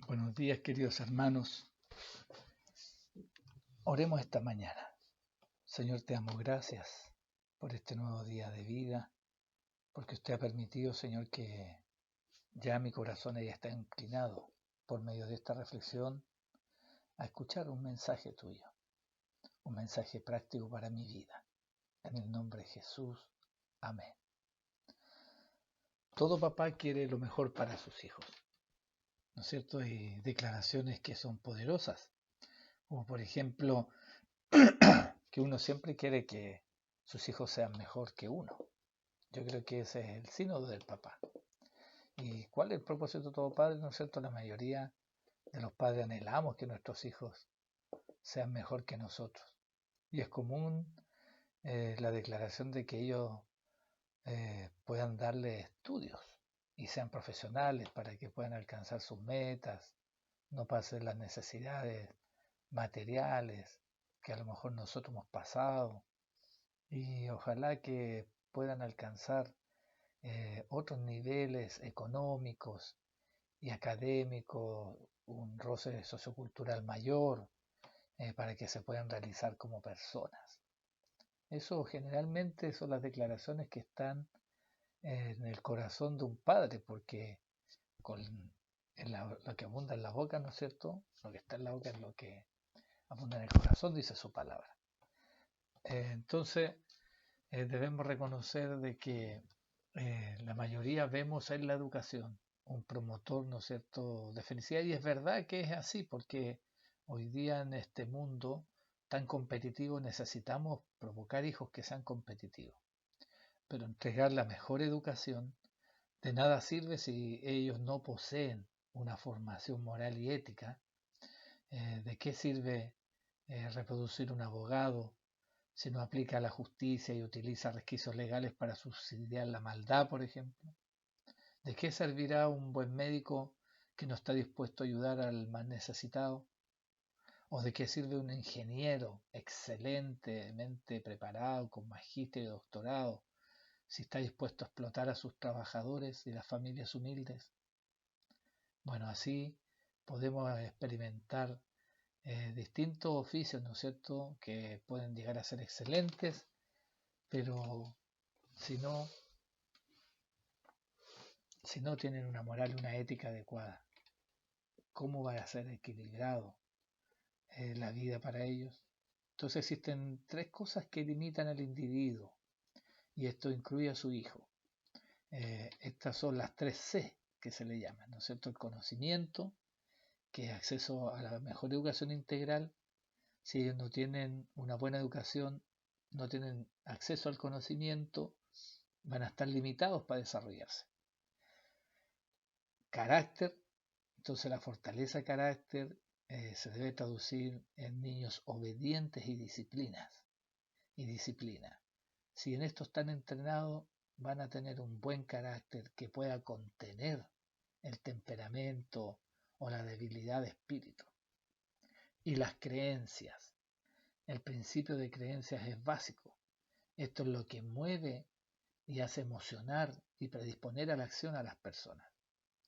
Buenos días, queridos hermanos. Oremos esta mañana. Señor, te damos gracias por este nuevo día de vida, porque usted ha permitido, Señor, que ya mi corazón ya está inclinado por medio de esta reflexión a escuchar un mensaje tuyo, un mensaje práctico para mi vida. En el nombre de Jesús. Amén. Todo papá quiere lo mejor para sus hijos, ¿no es cierto? Hay declaraciones que son poderosas, como por ejemplo que uno siempre quiere que sus hijos sean mejor que uno. Yo creo que ese es el sínodo del papá. ¿Y cuál es el propósito de todo padre? ¿No es cierto? La mayoría de los padres anhelamos que nuestros hijos sean mejor que nosotros. Y es común la declaración de que ellos puedan darle estudios y sean profesionales para que puedan alcanzar sus metas, no pasen las necesidades materiales que a lo mejor nosotros hemos pasado, y ojalá que puedan alcanzar otros niveles económicos y académicos, un roce sociocultural mayor, para que se puedan realizar como personas. Eso generalmente son las declaraciones que están en el corazón de un padre, porque con lo que abunda en la boca, ¿no es cierto? Lo que está en la boca es lo que abunda en el corazón, dice su palabra. Entonces, debemos reconocer de que la mayoría vemos en la educación un promotor, ¿no es cierto?, de felicidad, y es verdad que es así, porque hoy día en este mundo tan competitivo necesitamos provocar hijos que sean competitivos, pero entregar la mejor educación de nada sirve si ellos no poseen una formación moral y ética. ¿De qué sirve reproducir un abogado si no aplica la justicia y utiliza resquicios legales para subsidiar la maldad, por ejemplo? ¿De qué servirá un buen médico que no está dispuesto a ayudar al más necesitado? ¿O de qué sirve un ingeniero excelentemente preparado, con magíster y doctorado, si está dispuesto a explotar a sus trabajadores y las familias humildes? Bueno, así podemos experimentar distintos oficios, ¿no es cierto?, que pueden llegar a ser excelentes, pero si no, si no tienen una moral y una ética adecuada, ¿cómo va a ser equilibrado la vida para ellos? Entonces existen tres cosas que limitan al individuo, y esto incluye a su hijo. Estas son las tres C que se le llaman, ¿no es cierto? El conocimiento, que es acceso a la mejor educación integral. Si ellos no tienen una buena educación, no tienen acceso al conocimiento, van a estar limitados para desarrollarse. Carácter, entonces la fortaleza de carácter se debe traducir en niños obedientes y disciplina. Si en esto están entrenados, van a tener un buen carácter que pueda contener el temperamento o la debilidad de espíritu. Y las creencias. El principio de creencias es básico. Esto es lo que mueve y hace emocionar y predisponer a la acción a las personas.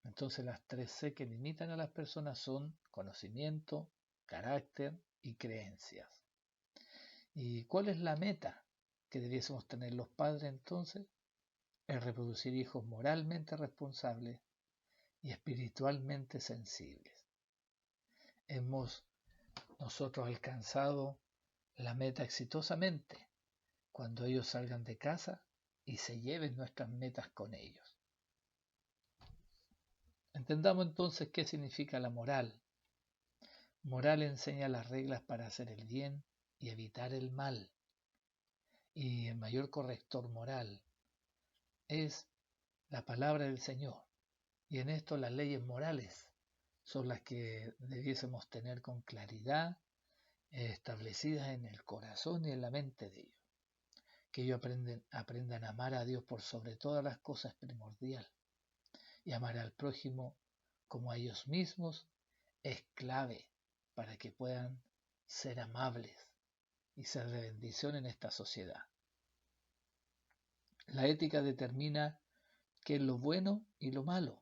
Entonces las tres C que limitan a las personas son conocimiento, carácter y creencias. ¿Y cuál es la meta que debiésemos tener los padres entonces? Es reproducir hijos moralmente responsables y espiritualmente sensibles. Hemos nosotros alcanzado la meta exitosamente cuando ellos salgan de casa y se lleven nuestras metas con ellos. Entendamos entonces qué significa la moral. Moral enseña las reglas para hacer el bien y evitar el mal. Y el mayor corrector moral es la palabra del Señor. Y en esto las leyes morales son las que debiésemos tener con claridad establecidas en el corazón y en la mente de ellos. Que ellos aprendan a amar a Dios por sobre todas las cosas primordial, y amar al prójimo como a ellos mismos es clave para que puedan ser amables y ser de bendición en esta sociedad. La ética determina qué es lo bueno y lo malo,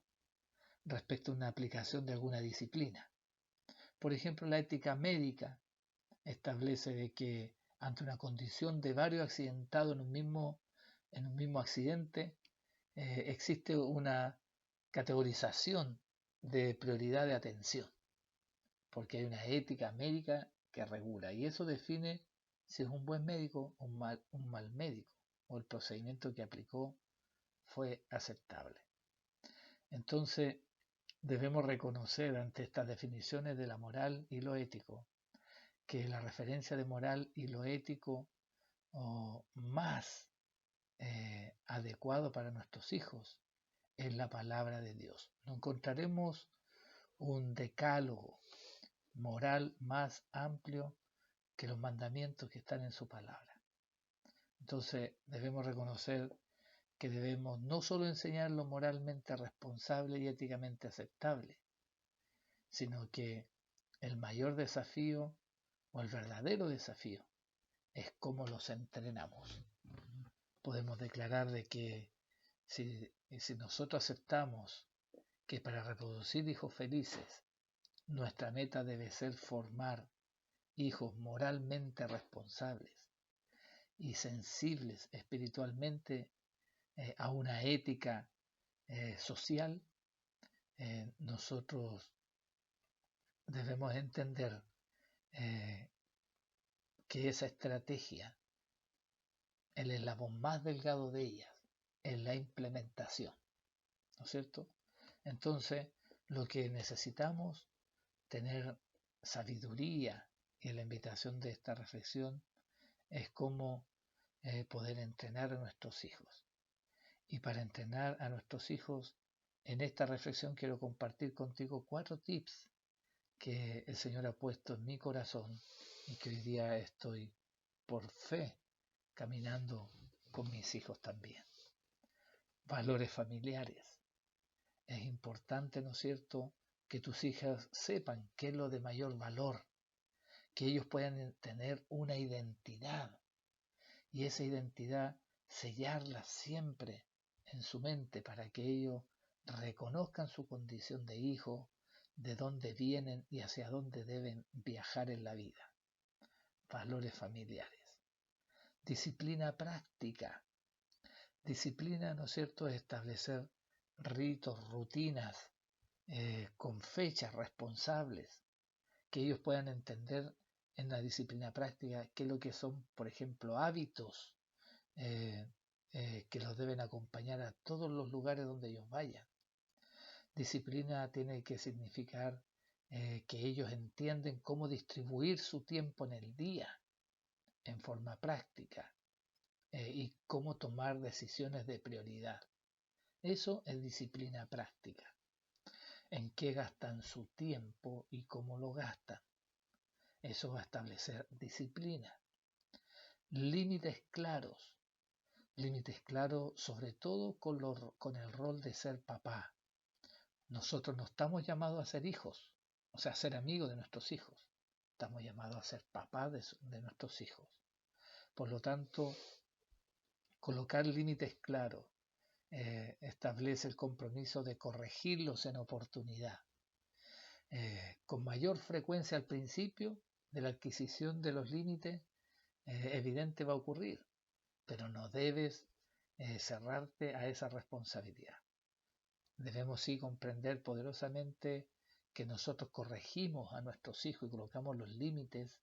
respecto a una aplicación de alguna disciplina. Por ejemplo, la ética médica establece de que ante una condición de varios accidentados en un mismo accidente, existe una categorización de prioridad de atención, porque hay una ética médica que regula y eso define si es un buen médico o un mal médico, o el procedimiento que aplicó fue aceptable. Entonces, debemos reconocer ante estas definiciones de la moral y lo ético que la referencia de moral y lo ético o más adecuado para nuestros hijos es la palabra de Dios. No encontraremos un decálogo moral más amplio que los mandamientos que están en su palabra. Entonces debemos reconocer que debemos no solo enseñar lo moralmente responsable y éticamente aceptable, sino que el mayor desafío o el verdadero desafío es cómo los entrenamos. Podemos declarar de que si nosotros aceptamos que para reproducir hijos felices nuestra meta debe ser formar hijos moralmente responsables y sensibles espiritualmente a una ética social, nosotros debemos entender que esa estrategia, el eslabón más delgado de ellas, es la implementación, ¿no es cierto? Entonces, lo que necesitamos tener sabiduría y la invitación de esta reflexión es cómo poder entrenar a nuestros hijos. Y para entrenar a nuestros hijos, en esta reflexión quiero compartir contigo 4 tips que el Señor ha puesto en mi corazón y que hoy día estoy por fe caminando con mis hijos también. Valores familiares. Es importante, ¿no es cierto?, que tus hijas sepan qué es lo de mayor valor, que ellos puedan tener una identidad y esa identidad sellarla siempre en su mente para que ellos reconozcan su condición de hijo, de dónde vienen y hacia dónde deben viajar en la vida. Valores familiares. Disciplina práctica. Disciplina, ¿no es cierto?, es establecer ritos, rutinas, con fechas responsables, que ellos puedan entender en la disciplina práctica qué es lo que son, por ejemplo, hábitos que los deben acompañar a todos los lugares donde ellos vayan. Disciplina tiene que significar que ellos entienden cómo distribuir su tiempo en el día en forma práctica y cómo tomar decisiones de prioridad. Eso es disciplina práctica. En qué gastan su tiempo y cómo lo gastan. Eso va a establecer disciplina. Límites claros. Límites claros sobre todo con el rol de ser papá. Nosotros no estamos llamados a ser hijos, o sea, a ser amigos de nuestros hijos. Estamos llamados a ser papá de nuestros hijos. Por lo tanto, colocar límites claros establece el compromiso de corregirlos en oportunidad. Con mayor frecuencia al principio de la adquisición de los límites, evidente va a ocurrir, pero no debes cerrarte a esa responsabilidad. Debemos sí comprender poderosamente que nosotros corregimos a nuestros hijos y colocamos los límites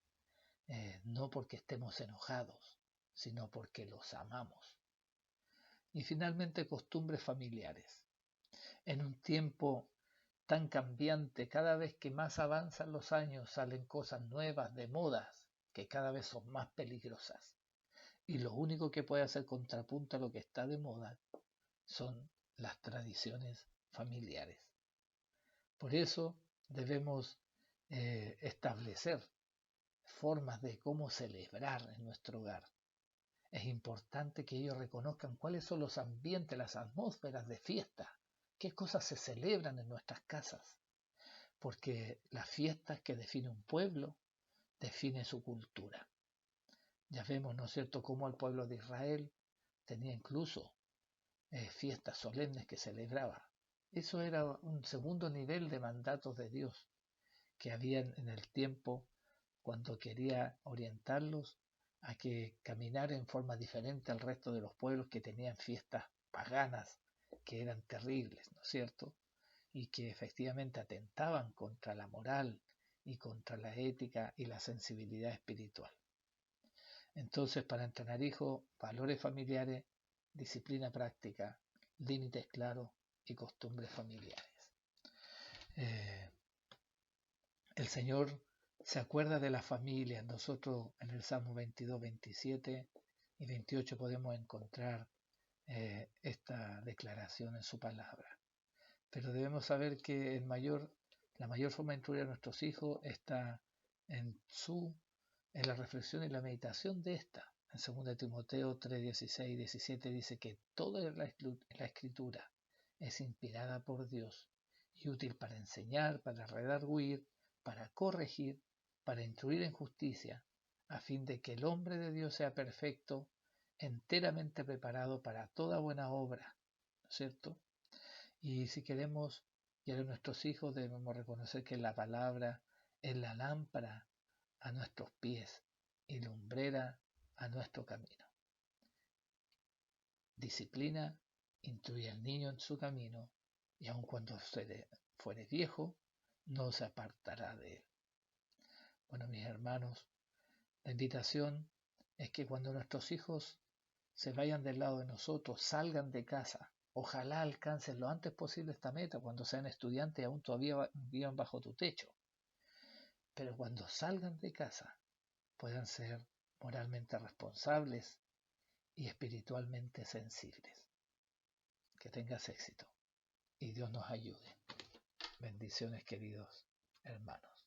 no porque estemos enojados, sino porque los amamos. Y finalmente, costumbres familiares. En un tiempo tan cambiante, cada vez que más avanzan los años salen cosas nuevas de modas que cada vez son más peligrosas. Y lo único que puede hacer contrapunto a lo que está de moda son las tradiciones familiares. Por eso debemos establecer formas de cómo celebrar en nuestro hogar. Es importante que ellos reconozcan cuáles son los ambientes, las atmósferas de fiesta, qué cosas se celebran en nuestras casas, porque las fiestas que define un pueblo define su cultura. Ya vemos, ¿no es cierto?, cómo el pueblo de Israel tenía incluso fiestas solemnes que celebraba. Eso era un segundo nivel de mandatos de Dios que habían en el tiempo cuando quería orientarlos a que caminar en forma diferente al resto de los pueblos que tenían fiestas paganas que eran terribles, ¿no es cierto? Y que efectivamente atentaban contra la moral y contra la ética y la sensibilidad espiritual. Entonces, para entrenar hijos, valores familiares, disciplina práctica, límites claros y costumbres familiares. Eh, el Señor se acuerda de las familias. Nosotros en el Salmo 22, 27 y 28 podemos encontrar esta declaración en su palabra. Pero debemos saber que la mayor forma de instruir a nuestros hijos está en en la reflexión y la meditación de esta. En 2 Timoteo 3, 16 y 17 dice que toda la escritura es inspirada por Dios y útil para enseñar, para redarguir, para corregir, para instruir en justicia, a fin de que el hombre de Dios sea perfecto, enteramente preparado para toda buena obra, ¿no es cierto? Y si queremos guiar a nuestros hijos, debemos reconocer que la palabra es la lámpara a nuestros pies y lumbrera a nuestro camino. Disciplina, instruye al niño en su camino, y aun cuando fuere viejo, no se apartará de él. Bueno, mis hermanos, la invitación es que cuando nuestros hijos se vayan del lado de nosotros, salgan de casa, ojalá alcancen lo antes posible esta meta cuando sean estudiantes y aún todavía vivan bajo tu techo. Pero cuando salgan de casa puedan ser moralmente responsables y espiritualmente sensibles. Que tengas éxito y Dios nos ayude. Bendiciones, queridos hermanos.